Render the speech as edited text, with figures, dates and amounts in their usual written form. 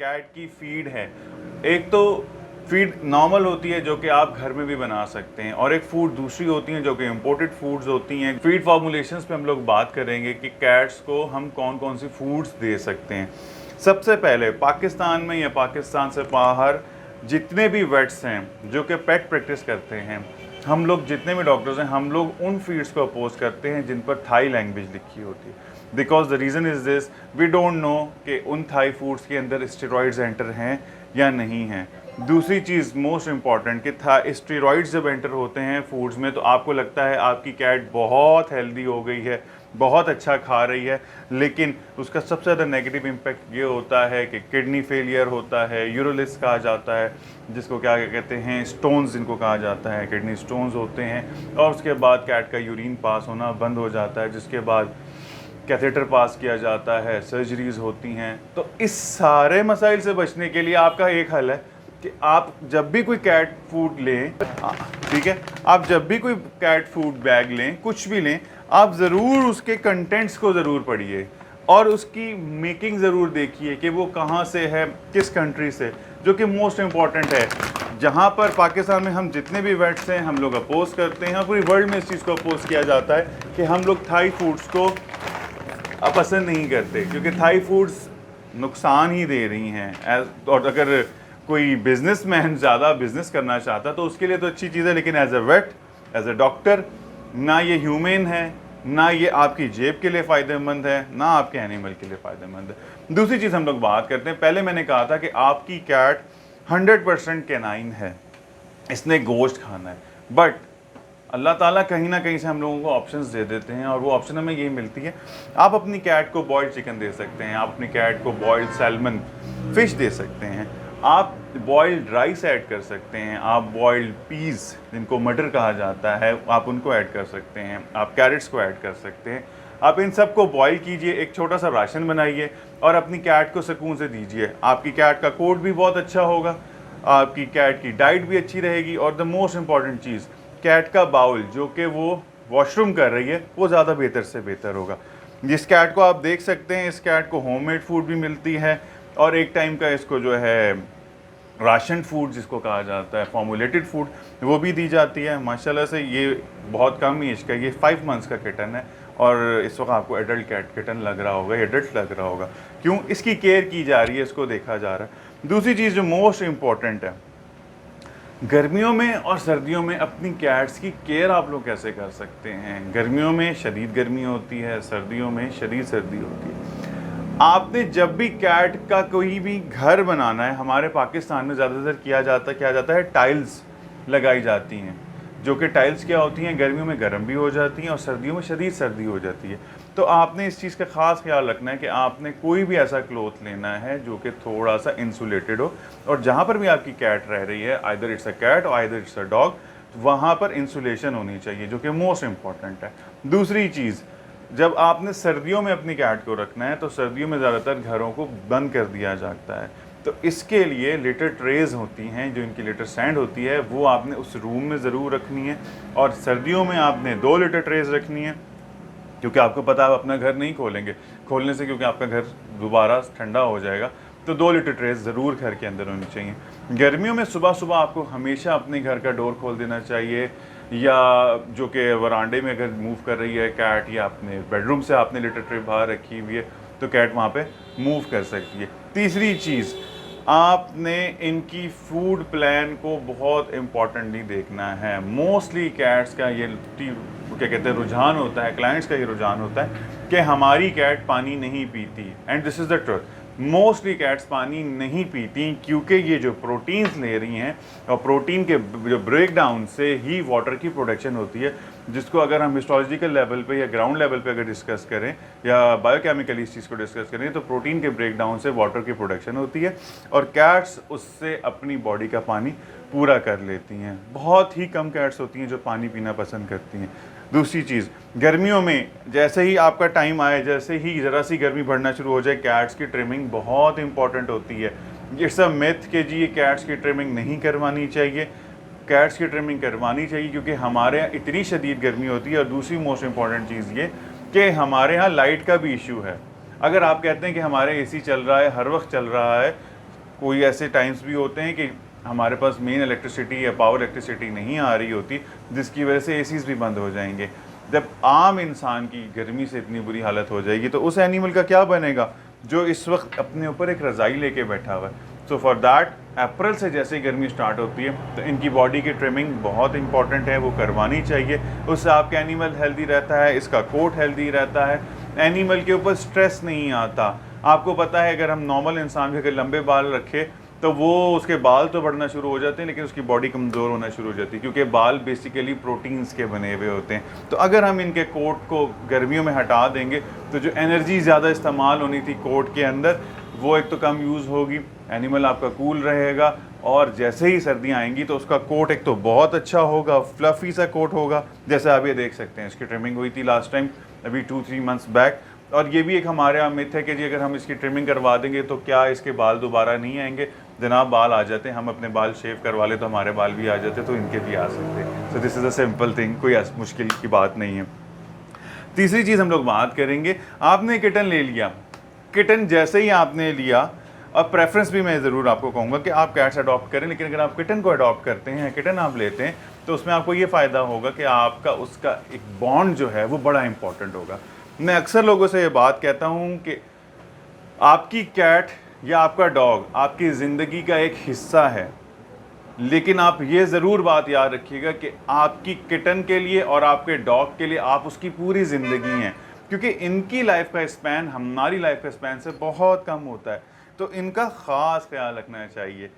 Cat की feed है, एक तो फीड नॉर्मल होती है जो कि आप घर में भी बना सकते हैं, और एक फूड दूसरी होती हैं जो कि इम्पोर्टेड फूड्स होती हैं। फीड फॉर्मुलेशंस पे हम लोग बात करेंगे कि कैट्स को हम कौन कौन सी फूड्स दे सकते हैं। सबसे पहले पाकिस्तान में या पाकिस्तान से बाहर जितने भी वेट्स हैं जो कि पेट प्रैक्टिस करते हैं, हम लोग जितने भी डॉक्टर्स हैं, हम लोग उन फीड्स को अपोज करते हैं जिन पर थाई लैंग्वेज लिखी होती है। Because the reason is this, we don't know कि उन थाई फूड्स के अंदर स्टेरॉइड्स एंटर हैं या नहीं हैं। दूसरी चीज़ मोस्ट इम्पॉर्टेंट कि स्टेरॉइड्स जब एंटर होते हैं फूड्स में तो आपको लगता है आपकी कैट बहुत हेल्दी हो गई है, बहुत अच्छा खा रही है, लेकिन उसका सबसे ज़्यादा नेगेटिव इम्पैक्ट ये होता है कि किडनी फेलियर होता है, यूरोलिस कहा जाता है, जिसको क्या कहते हैं, स्टोन्स जिनको कहा जाता है, किडनी स्टोन्स होते हैं, और उसके बाद कैट का यूरिन पास होना बंद हो जाता है, जिसके बाद कैथेटर पास किया जाता है, सर्जरीज होती हैं। तो इस सारे मसाइल से बचने के लिए आपका एक हल है कि आप जब भी कोई कैट फूड लें, ठीक है, आप जब भी कोई कैट फूड बैग लें, कुछ भी लें, आप ज़रूर उसके कंटेंट्स को ज़रूर पढ़िए और उसकी मेकिंग ज़रूर देखिए कि वो कहाँ से है, किस कंट्री से, जो कि मोस्ट इम्पॉर्टेंट है। जहाँ पर पाकिस्तान में हम जितने भी वेट्स हैं हम लोग अपोज करते हैं, पूरी वर्ल्ड में इस चीज़ को अपोज किया जाता है कि हम लोग थाई फूड्स को पसंद नहीं करते, क्योंकि थाई फूड्स नुकसान ही दे रही हैं। और अगर कोई बिजनेसमैन ज़्यादा बिजनेस करना चाहता तो उसके लिए तो अच्छी चीज़ है, लेकिन as a vet, as a doctor, ना ये ह्यूमन है, ना ये आपकी जेब के लिए फ़ायदेमंद है, ना आपके एनिमल के लिए फ़ायदेमंद है। दूसरी चीज़ हम लोग बात करते हैं, पहले मैंने कहा था कि आपकी कैट 100% कैनाइन है, इसने गोश्त खाना है, बट अल्लाह ताला कहीं ना कहीं से हम लोगों को ऑप्शंस दे देते हैं, और वो ऑप्शन हमें यही मिलती है, आप अपनी कैट को बॉयल्ड चिकन दे सकते हैं, आप अपनी कैट को बॉयल्ड सैल्मन फ़िश दे सकते हैं, आप बॉयल्ड राइस ऐड कर सकते हैं, आप बॉयल्ड पीस जिनको मटर कहा जाता है आप उनको ऐड कर सकते हैं, आप कैरेट्स को ऐड कर सकते हैं। आप इन सब को बॉयल कीजिए, एक छोटा सा राशन बनाइए और अपनी कैट को सुकून से दीजिए। आपकी कैट का कोट भी बहुत अच्छा होगा, आपकी कैट की डाइट भी अच्छी रहेगी, और द मोस्ट इम्पॉर्टेंट चीज़, कैट का बाउल जो कि वो वॉशरूम कर रही है वो ज़्यादा बेहतर से बेहतर होगा। जिस कैट को आप देख सकते हैं, इस कैट को होममेड फूड भी मिलती है, और एक टाइम का इसको जो है राशन फूड जिसको कहा जाता है, फॉर्मुलेटेड फूड, वो भी दी जाती है। माशाल्लाह से ये बहुत कम एज का, ये 5 मंथ्स का किटन है, और इस वक्त आपको एडल्ट किटन लग रहा होगा, एडल्ट लग रहा होगा। क्यों? इसकी केयर की जा रही है, इसको देखा जा रहा है। दूसरी चीज़ जो मोस्ट इम्पॉर्टेंट है, गर्मियों में और सर्दियों में अपनी कैट्स की केयर आप लोग कैसे कर सकते हैं। गर्मियों में शदीद गर्मी होती है, सर्दियों में शदीद सर्दी होती है। आपने जब भी कैट का कोई भी घर बनाना है, हमारे पाकिस्तान में ज़्यादातर किया जाता है टाइल्स लगाई जाती हैं, जो कि टाइल्स क्या होती हैं, गर्मियों में गर्म भी हो जाती हैं और सर्दियों में शदीद सर्दी हो जाती है। तो आपने इस चीज़ का ख़ास ख्याल रखना है कि आपने कोई भी ऐसा क्लॉथ लेना है जो कि थोड़ा सा इंसुलेटेड हो, और जहाँ पर भी आपकी कैट रह रही है, आइदर इट्स अ कैट और आइदर इट्स अ डॉग, वहाँ पर इंसुलेशन होनी चाहिए, जो कि मोस्ट इम्पॉर्टेंट है। दूसरी चीज़, जब आपने सर्दियों में अपनी कैट को रखना है तो सर्दियों में ज़्यादातर घरों को बंद कर दिया जाता है, तो इसके लिए लिटर ट्रेज़ होती हैं, जो इनकी लिटर स्टैंड होती है, वो आपने उस रूम में ज़रूर रखनी है, और सर्दियों में आपने 2 लिटर ट्रेज़ रखनी है, क्योंकि आपको पता है आप अपना घर नहीं खोलेंगे, खोलने से क्योंकि आपका घर दोबारा ठंडा हो जाएगा, तो 2 लिटर ट्रेज़ ज़रूर घर के अंदर होनी चाहिए। गर्मियों में सुबह सुबह आपको हमेशा अपने घर का डोर खोल देना चाहिए, या जो कि वरांडे में अगर मूव कर रही है कैट, या अपने बेडरूम से आपने लिटर ट्रे बाहर रखी हुई है तो कैट वहाँ पे मूव कर सकती है। तीसरी चीज़, आपने इनकी फूड प्लान को बहुत इम्पॉर्टेंटली देखना है। मोस्टली कैट्स का ये क्या कहते हैं रुझान होता है, क्लाइंट्स का ये रुझान होता है कि हमारी कैट पानी नहीं पीती, and this is the truth. Mostly cats पानी नहीं पीती क्योंकि ये जो प्रोटीन्स ले रही हैं, और प्रोटीन के जो ब्रेक डाउन से ही वाटर की प्रोडक्शन होती है, जिसको अगर हम हिस्टोलॉजिकल लेवल पे या ग्राउंड लेवल पे अगर डिस्कस करें या बायोकेमिकली इस चीज़ को डिस्कस करें, तो प्रोटीन के ब्रेक डाउन से वाटर की प्रोडक्शन होती है, और कैट्स उससे अपनी बॉडी का पानी पूरा कर लेती हैं। बहुत ही कम कैट्स होती हैं जो पानी पीना पसंद करती हैं। दूसरी चीज़, गर्मियों में जैसे ही आपका टाइम आए, जैसे ही ज़रा सी गर्मी बढ़ना शुरू हो जाए, कैट्स की ट्रिमिंग बहुत इंपॉर्टेंट होती है। इट्स अ मिथ कि जी ये कैट्स की ट्रिमिंग नहीं करवानी चाहिए। कैट्स की ट्रिमिंग करवानी चाहिए, क्योंकि हमारे यहाँ इतनी शदीद गर्मी होती है। और दूसरी मोस्ट इम्पॉर्टेंट चीज़ ये कि हमारे यहाँ लाइट का भी इशू है। अगर आप कहते हैं कि हमारे एसी चल रहा है, हर वक्त चल रहा है, कोई ऐसे टाइम्स भी होते हैं कि हमारे पास मेन इलेक्ट्रिसिटी या पावर इलेक्ट्रिसिटी नहीं आ रही होती, जिसकी वजह से एसीज़ भी बंद हो जाएंगे। जब आम इंसान की गर्मी से इतनी बुरी हालत हो जाएगी तो उस एनिमल का क्या बनेगा जो इस वक्त अपने ऊपर एक रज़ाई लेके बैठा हुआ है। सो फॉर दैट अप्रैल से जैसे ही गर्मी स्टार्ट होती है तो इनकी बॉडी की ट्रिमिंग बहुत इंपॉर्टेंट है, वो करवानी चाहिए। उससे आपका एनिमल हेल्दी रहता है, इसका कोट हेल्दी रहता है, एनिमल के ऊपर स्ट्रेस नहीं आता। आपको पता है अगर हम नॉर्मल इंसान के अगर लंबे बाल रखें तो वो उसके बाल तो बढ़ना शुरू हो जाते हैं लेकिन उसकी बॉडी कमज़ोर होना शुरू हो जाती है, क्योंकि बाल बेसिकली प्रोटीन्स के बने हुए होते हैं। तो अगर हम इनके कोट को गर्मियों में हटा देंगे तो जो एनर्जी ज़्यादा इस्तेमाल होनी थी कोट के अंदर वो एक तो कम यूज़ होगी, एनिमल आपका कूल रहेगा, और जैसे ही सर्दियाँ आएंगी तो उसका कोट एक तो बहुत अच्छा होगा, फ्लफ़ी सा कोट होगा। जैसे आप ये देख सकते हैं इसकी ट्रिमिंग हुई थी लास्ट टाइम अभी 2-3 मंथ्स बैक। और ये भी एक हमारे यहाँ मिथ है कि जी अगर हम इसकी ट्रिमिंग करवा देंगे तो क्या इसके बाल दोबारा नहीं आएंगे। जनाब बाल आ जाते हैं, हम अपने बाल शेव करवा ले तो हमारे बाल भी आ जाते, तो इनके भी आ सकते हैं। So this is a simple thing, कोई मुश्किल की बात नहीं है। तीसरी चीज़ हम लोग बात करेंगे, आपने किटन ले लिया, किटन जैसे ही आपने लिया, अब प्रेफरेंस भी मैं ज़रूर आपको कहूँगा कि आप कैट्स अडॉप्ट करें, लेकिन अगर आप किटन को अडॉप्ट करते हैं, किटन आप लेते हैं, तो उसमें आपको ये फ़ायदा होगा कि आपका उसका एक बॉन्ड जो है वो बड़ा इंपॉर्टेंट होगा। मैं अक्सर लोगों से ये बात कहता हूँ कि आपकी कैट या आपका डॉग आपकी ज़िंदगी का एक हिस्सा है, लेकिन आप ये ज़रूर बात याद रखिएगा कि आपकी किटन के लिए और आपके डॉग के लिए आप उसकी पूरी ज़िंदगी हैं, क्योंकि इनकी लाइफ का स्पैन हमारी लाइफ का स्पैन से बहुत कम होता है। तो इनका ख़ास ख्याल रखना चाहिए।